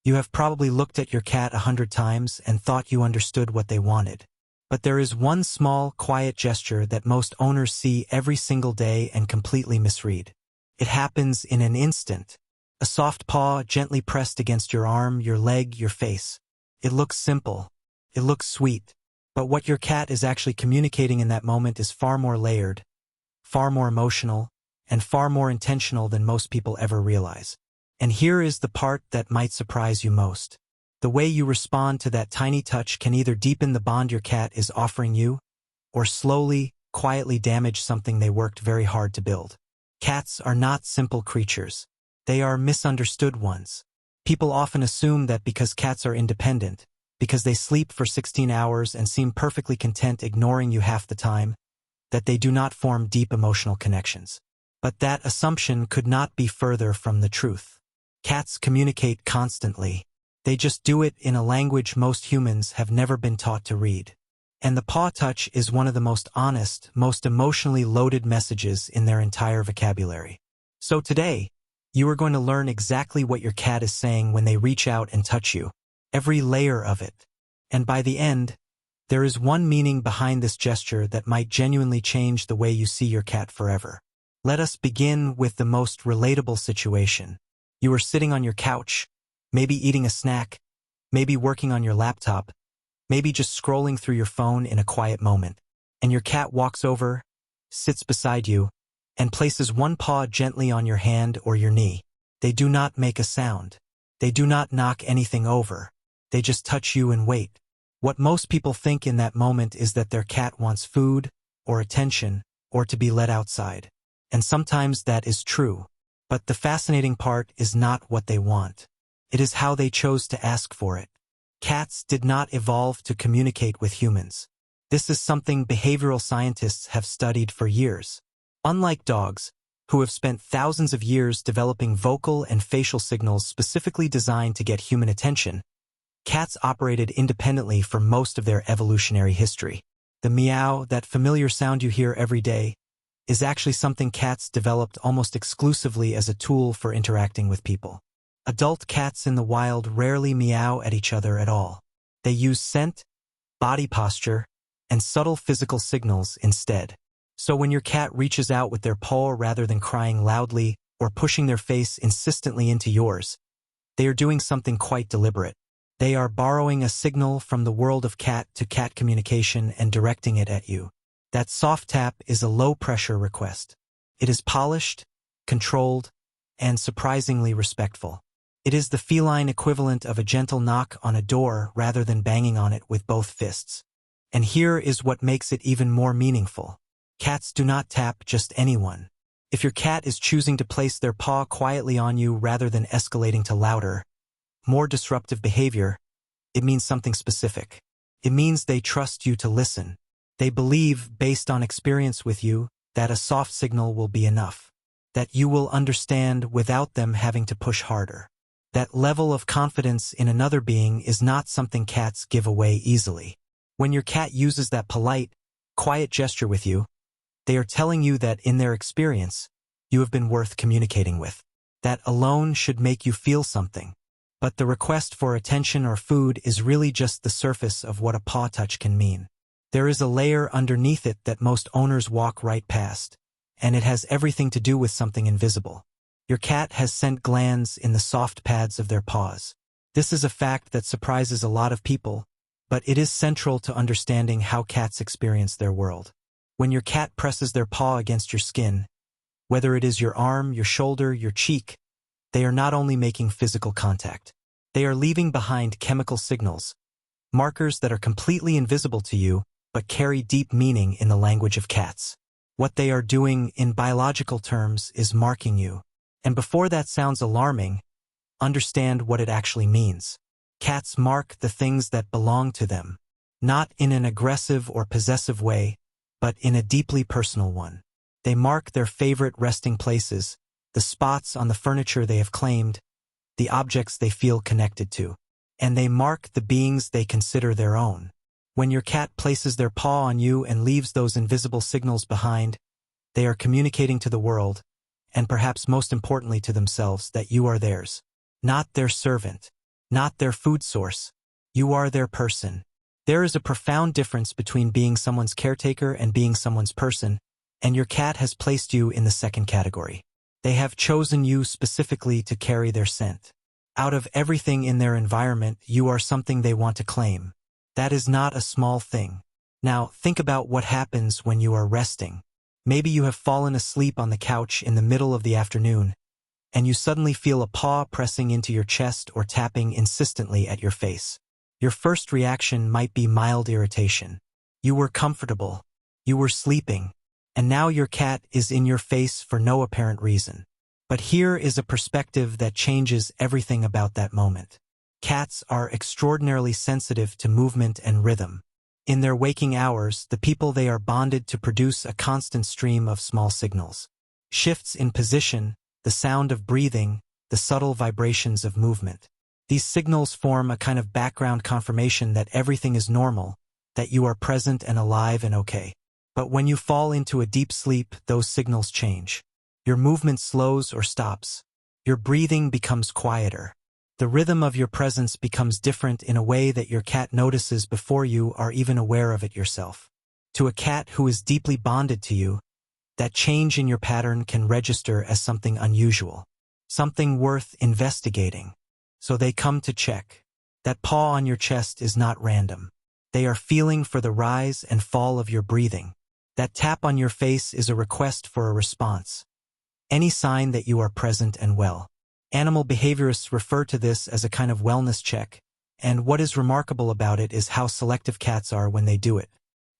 You have probably looked at your cat 100 times and thought you understood what they wanted. But there is one small, quiet gesture that most owners see every single day and completely misread. It happens in an instant. A soft paw gently pressed against your arm, your leg, your face. It looks simple. It looks sweet. But what your cat is actually communicating in that moment is far more layered, far more emotional, and far more intentional than most people ever realize. And here is the part that might surprise you most. The way you respond to that tiny touch can either deepen the bond your cat is offering you, or slowly, quietly damage something they worked very hard to build. Cats are not simple creatures. They are misunderstood ones. People often assume that because cats are independent, because they sleep for 16 hours and seem perfectly content ignoring you half the time, that they do not form deep emotional connections. But that assumption could not be further from the truth. Cats communicate constantly. They just do it in a language most humans have never been taught to read. And the paw touch is one of the most honest, most emotionally loaded messages in their entire vocabulary. So today, you are going to learn exactly what your cat is saying when they reach out and touch you, every layer of it. And by the end, there is one meaning behind this gesture that might genuinely change the way you see your cat forever. Let us begin with the most relatable situation. You are sitting on your couch, maybe eating a snack, maybe working on your laptop, maybe just scrolling through your phone in a quiet moment, and your cat walks over, sits beside you, and places one paw gently on your hand or your knee. They do not make a sound. They do not knock anything over. They just touch you and wait. What most people think in that moment is that their cat wants food, or attention, or to be let outside. And sometimes that is true. But the fascinating part is not what they want. It is how they chose to ask for it. Cats did not evolve to communicate with humans. This is something behavioral scientists have studied for years. Unlike dogs, who have spent thousands of years developing vocal and facial signals specifically designed to get human attention, cats operated independently for most of their evolutionary history. The meow, that familiar sound you hear every day, is actually something cats developed almost exclusively as a tool for interacting with people. Adult cats in the wild rarely meow at each other at all. They use scent, body posture, and subtle physical signals instead. So when your cat reaches out with their paw rather than crying loudly or pushing their face insistently into yours, they are doing something quite deliberate. They are borrowing a signal from the world of cat-to-cat communication and directing it at you. That soft tap is a low-pressure request. It is polished, controlled, and surprisingly respectful. It is the feline equivalent of a gentle knock on a door rather than banging on it with both fists. And here is what makes it even more meaningful. Cats do not tap just anyone. If your cat is choosing to place their paw quietly on you rather than escalating to louder, more disruptive behavior, it means something specific. It means they trust you to listen. They believe, based on experience with you, that a soft signal will be enough. That you will understand without them having to push harder. That level of confidence in another being is not something cats give away easily. When your cat uses that polite, quiet gesture with you, they are telling you that in their experience, you have been worth communicating with. That alone should make you feel something. But the request for attention or food is really just the surface of what a paw touch can mean. There is a layer underneath it that most owners walk right past, and it has everything to do with something invisible. Your cat has scent glands in the soft pads of their paws. This is a fact that surprises a lot of people, but it is central to understanding how cats experience their world. When your cat presses their paw against your skin, whether it is your arm, your shoulder, your cheek, they are not only making physical contact. They are leaving behind chemical signals, markers that are completely invisible to you, but carry deep meaning in the language of cats. What they are doing, in biological terms, is marking you. And before that sounds alarming, understand what it actually means. Cats mark the things that belong to them, not in an aggressive or possessive way, but in a deeply personal one. They mark their favorite resting places, the spots on the furniture they have claimed, the objects they feel connected to, and they mark the beings they consider their own. When your cat places their paw on you and leaves those invisible signals behind, they are communicating to the world, and perhaps most importantly to themselves, that you are theirs, not their servant. not their food source. You are their person. There is a profound difference between being someone's caretaker and being someone's person, and your cat has placed you in the second category. They have chosen you specifically to carry their scent. Out of everything in their environment, you are something they want to claim. That is not a small thing. Now, think about what happens when you are resting. Maybe you have fallen asleep on the couch in the middle of the afternoon, and you suddenly feel a paw pressing into your chest or tapping insistently at your face. Your first reaction might be mild irritation. You were comfortable. You were sleeping. And now your cat is in your face for no apparent reason. But here is a perspective that changes everything about that moment. Cats are extraordinarily sensitive to movement and rhythm. In their waking hours, the people they are bonded to produce a constant stream of small signals. Shifts in position, the sound of breathing, the subtle vibrations of movement. These signals form a kind of background confirmation that everything is normal, that you are present and alive and okay. But when you fall into a deep sleep, those signals change. Your movement slows or stops. Your breathing becomes quieter. The rhythm of your presence becomes different in a way that your cat notices before you are even aware of it yourself. To a cat who is deeply bonded to you, that change in your pattern can register as something unusual, something worth investigating. So they come to check. That paw on your chest is not random. They are feeling for the rise and fall of your breathing. That tap on your face is a request for a response. Any sign that you are present and well. Animal behaviorists refer to this as a kind of wellness check, and what is remarkable about it is how selective cats are when they do it.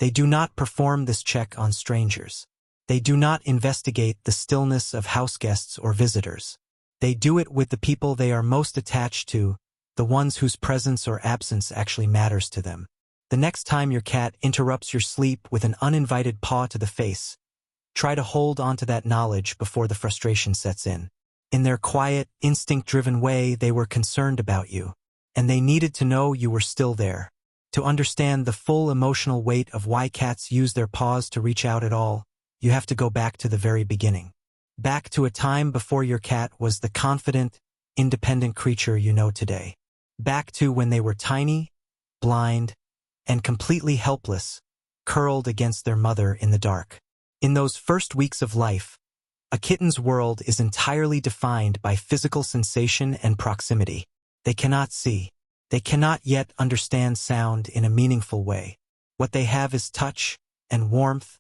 They do not perform this check on strangers. They do not investigate the stillness of house guests or visitors. They do it with the people they are most attached to, the ones whose presence or absence actually matters to them. The next time your cat interrupts your sleep with an uninvited paw to the face, try to hold onto that knowledge before the frustration sets in. In their quiet, instinct-driven way, they were concerned about you, and they needed to know you were still there. To understand the full emotional weight of why cats use their paws to reach out at all, you have to go back to the very beginning. Back to a time before your cat was the confident, independent creature you know today. Back to when they were tiny, blind, and completely helpless, curled against their mother in the dark. In those first weeks of life, a kitten's world is entirely defined by physical sensation and proximity. They cannot see. They cannot yet understand sound in a meaningful way. What they have is touch and warmth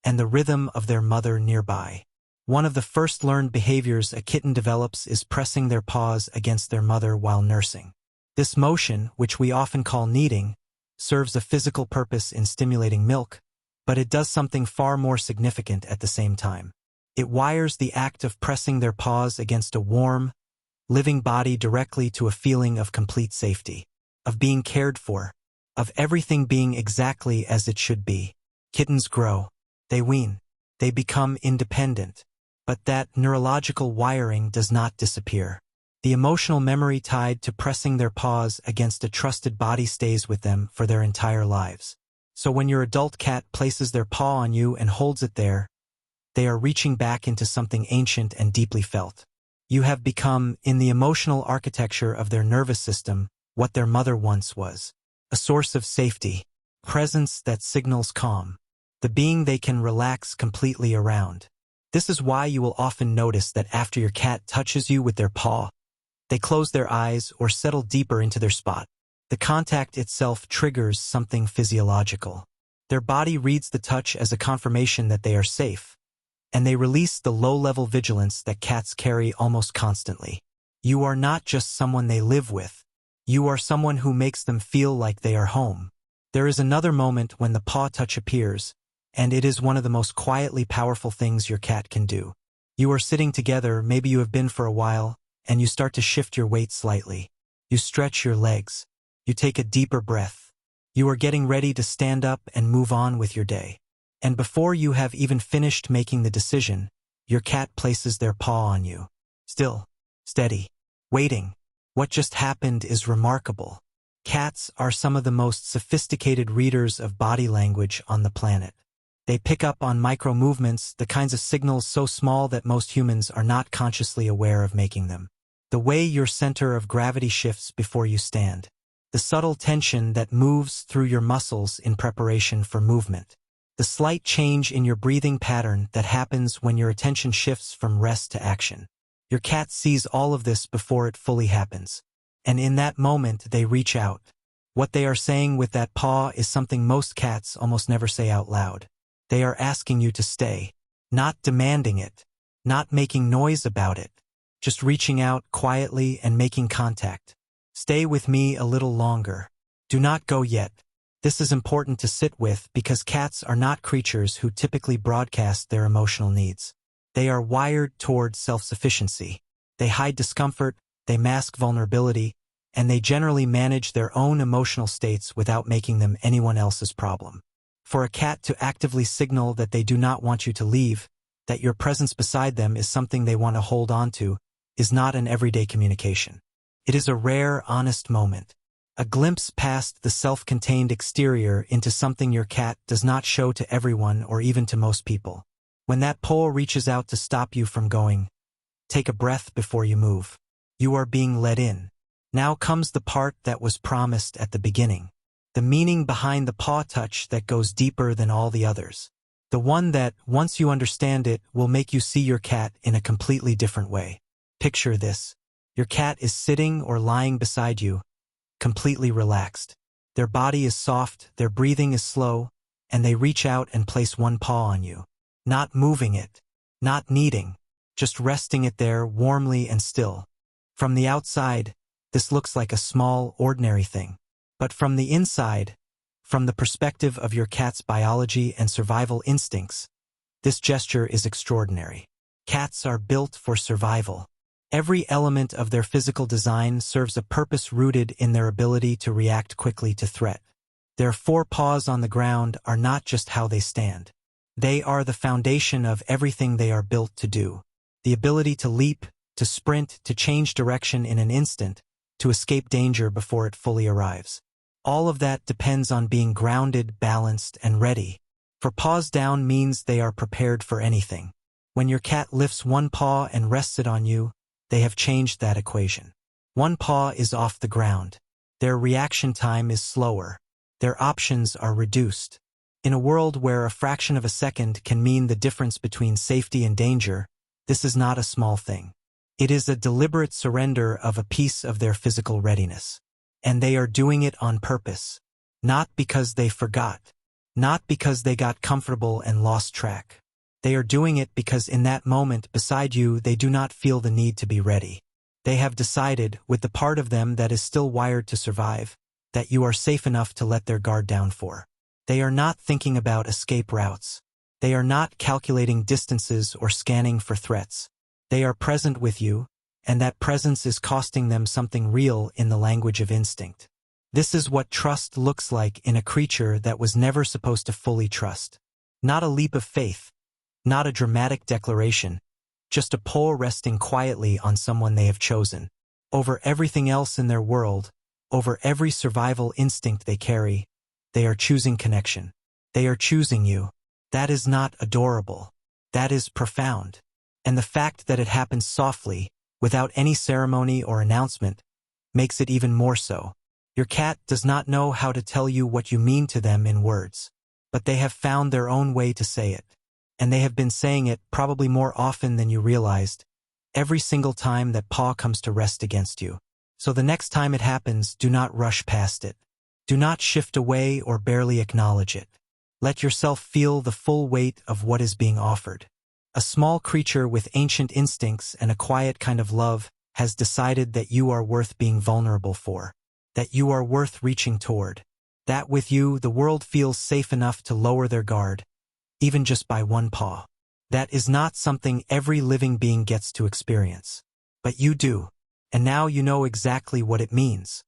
and the rhythm of their mother nearby. One of the first learned behaviors a kitten develops is pressing their paws against their mother while nursing. This motion, which we often call kneading, serves a physical purpose in stimulating milk, but it does something far more significant at the same time. It wires the act of pressing their paws against a warm, living body directly to a feeling of complete safety, of being cared for, of everything being exactly as it should be. Kittens grow. They wean. They become independent. But that neurological wiring does not disappear. The emotional memory tied to pressing their paws against a trusted body stays with them for their entire lives. So when your adult cat places their paw on you and holds it there, they are reaching back into something ancient and deeply felt. You have become, in the emotional architecture of their nervous system, what their mother once was. A source of safety, presence that signals calm, the being they can relax completely around. This is why you will often notice that after your cat touches you with their paw, they close their eyes or settle deeper into their spot. The contact itself triggers something physiological. Their body reads the touch as a confirmation that they are safe, and they release the low-level vigilance that cats carry almost constantly. You are not just someone they live with. You are someone who makes them feel like they are home. There is another moment when the paw touch appears, and it is one of the most quietly powerful things your cat can do. You are sitting together, maybe you have been for a while, and you start to shift your weight slightly. You stretch your legs. You take a deeper breath. You are getting ready to stand up and move on with your day. And before you have even finished making the decision, your cat places their paw on you. Still, steady, waiting. What just happened is remarkable. Cats are some of the most sophisticated readers of body language on the planet. They pick up on micro-movements, the kinds of signals so small that most humans are not consciously aware of making them. the way your center of gravity shifts before you stand, the subtle tension that moves through your muscles in preparation for movement, the slight change in your breathing pattern that happens when your attention shifts from rest to action. Your cat sees all of this before it fully happens, and in that moment they reach out. What they are saying with that paw is something most cats almost never say out loud. They are asking you to stay, not demanding it, not making noise about it, just reaching out quietly and making contact. Stay with me a little longer. Do not go yet. This is important to sit with because cats are not creatures who typically broadcast their emotional needs. They are wired toward self-sufficiency. They hide discomfort, they mask vulnerability, and they generally manage their own emotional states without making them anyone else's problem. For a cat to actively signal that they do not want you to leave, that your presence beside them is something they want to hold on to, is not an everyday communication. It is a rare, honest moment. A glimpse past the self-contained exterior into something your cat does not show to everyone or even to most people. When that paw reaches out to stop you from going, take a breath before you move. You are being let in. Now comes the part that was promised at the beginning. The meaning behind the paw touch that goes deeper than all the others. The one that, once you understand it, will make you see your cat in a completely different way. Picture this. Your cat is sitting or lying beside you, completely relaxed. Their body is soft, their breathing is slow, and they reach out and place one paw on you. Not moving it, not kneading, just resting it there warmly and still. From the outside, this looks like a small, ordinary thing. But from the inside, from the perspective of your cat's biology and survival instincts, this gesture is extraordinary. Cats are built for survival. Every element of their physical design serves a purpose rooted in their ability to react quickly to threat. Their four paws on the ground are not just how they stand. They are the foundation of everything they are built to do. The ability to leap, to sprint, to change direction in an instant, to escape danger before it fully arrives. All of that depends on being grounded, balanced, and ready. For paws down means they are prepared for anything. When your cat lifts one paw and rests it on you, they have changed that equation. One paw is off the ground. Their reaction time is slower. Their options are reduced. In a world where a fraction of a second can mean the difference between safety and danger, this is not a small thing. It is a deliberate surrender of a piece of their physical readiness. And they are doing it on purpose. Not because they forgot. Not because they got comfortable and lost track. They are doing it because in that moment beside you they do not feel the need to be ready. They have decided, with the part of them that is still wired to survive, that you are safe enough to let their guard down for. They are not thinking about escape routes. They are not calculating distances or scanning for threats. They are present with you, and that presence is costing them something real in the language of instinct. This is what trust looks like in a creature that was never supposed to fully trust. Not a leap of faith, not a dramatic declaration, just a paw resting quietly on someone they have chosen. Over everything else in their world, over every survival instinct they carry, they are choosing connection. They are choosing you. That is not adorable. That is profound. And the fact that it happens softly, without any ceremony or announcement, makes it even more so. Your cat does not know how to tell you what you mean to them in words, but they have found their own way to say it. And they have been saying it probably more often than you realized, every single time that paw comes to rest against you. So the next time it happens, do not rush past it. Do not shift away or barely acknowledge it. Let yourself feel the full weight of what is being offered. A small creature with ancient instincts and a quiet kind of love has decided that you are worth being vulnerable for, that you are worth reaching toward, that with you the world feels safe enough to lower their guard, even just by one paw. That is not something every living being gets to experience. But you do, and now you know exactly what it means.